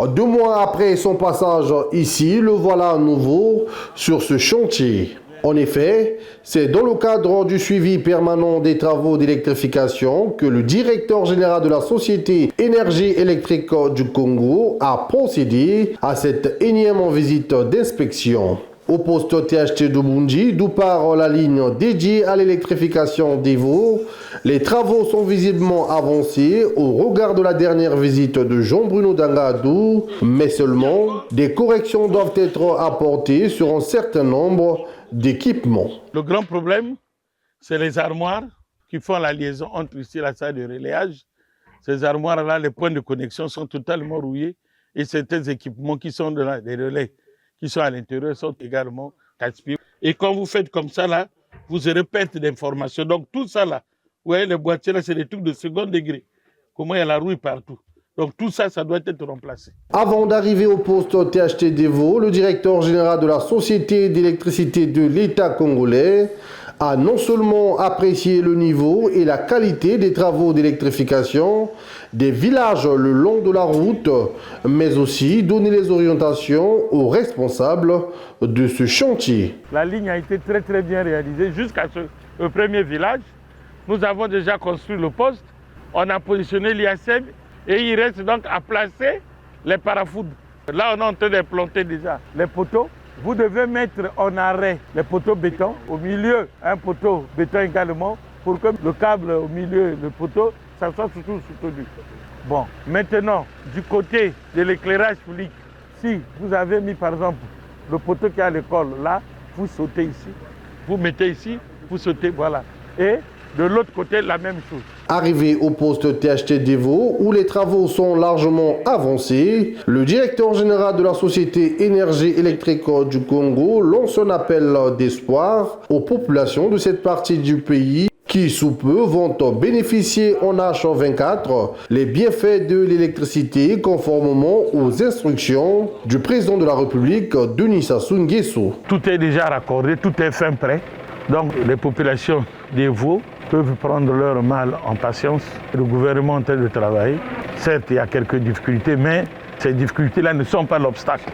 2 mois après son passage ici, le voilà à nouveau sur ce chantier. En effet, c'est dans le cadre du suivi permanent des travaux d'électrification que le directeur général de la Société Énergie électrique du Congo a procédé à cette énième visite d'inspection. Au poste THT de Bunji, d'où part la ligne dédiée à l'électrification d'Evo, les travaux sont visiblement avancés au regard de la dernière visite de Jean-Bruno Dangadou, mais seulement des corrections doivent être apportées sur un certain nombre d'équipements. Le grand problème, c'est les armoires qui font la liaison entre ici et la salle de relayage. Ces armoires-là, les points de connexion sont totalement rouillés et certains équipements qui sont des relais qui sont à l'intérieur sont également casse-pieds. Et quand vous faites comme ça, là, vous aurez perte d'informations. Donc tout ça, là, vous voyez, les boîtiers, là, c'est des trucs de second degré. Comment il y a la rouille partout. Donc tout ça, ça doit être remplacé. Avant d'arriver au poste THT d'Evo, le directeur général de la Société d'électricité de l'État congolais a non seulement apprécié le niveau et la qualité des travaux d'électrification des villages le long de la route, mais aussi donné les orientations aux responsables de ce chantier. La ligne a été très bien réalisée jusqu'à ce premier village. Nous avons déjà construit le poste, on a positionné l'IASEM et il reste donc à placer les parafoudres. Là, on est en train d'implanter déjà les poteaux. Vous devez mettre en arrêt les poteaux béton, au milieu un poteau béton également, pour que le câble au milieu, le poteau, ça soit surtout soutenu. Bon, maintenant, du côté de l'éclairage public, si vous avez mis par exemple le poteau qui est à l'école, là, vous sautez ici, vous mettez ici, vous sautez, voilà. Et de l'autre côté, la même chose. Arrivé au poste THT d'Evo, où les travaux sont largement avancés, le directeur général de la Société Énergie électrique du Congo lance un appel d'espoir aux populations de cette partie du pays qui, sous peu, vont bénéficier en H24 les bienfaits de l'électricité conformément aux instructions du président de la République, Denis Sassou Nguesso. Tout est déjà raccordé, tout est fin prêt. Donc les populations d'Evo peuvent prendre leur mal en patience. Le gouvernement est en train de travailler. Certes, il y a quelques difficultés, mais ces difficultés-là ne sont pas l'obstacle.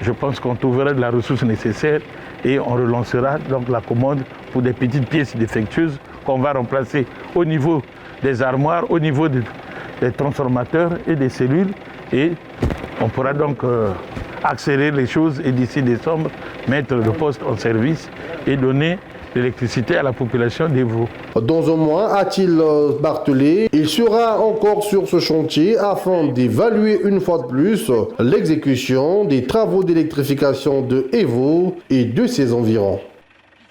Je pense qu'on trouvera de la ressource nécessaire et on relancera donc la commande pour des petites pièces défectueuses qu'on va remplacer au niveau des armoires, au niveau des transformateurs et des cellules. Et on pourra donc accélérer les choses et d'ici décembre, mettre le poste en service et donner l'électricité à la population d'Evo. Dans un mois, a-t-il martelé, il sera encore sur ce chantier afin d'évaluer une fois de plus l'exécution des travaux d'électrification de Evo et de ses environs.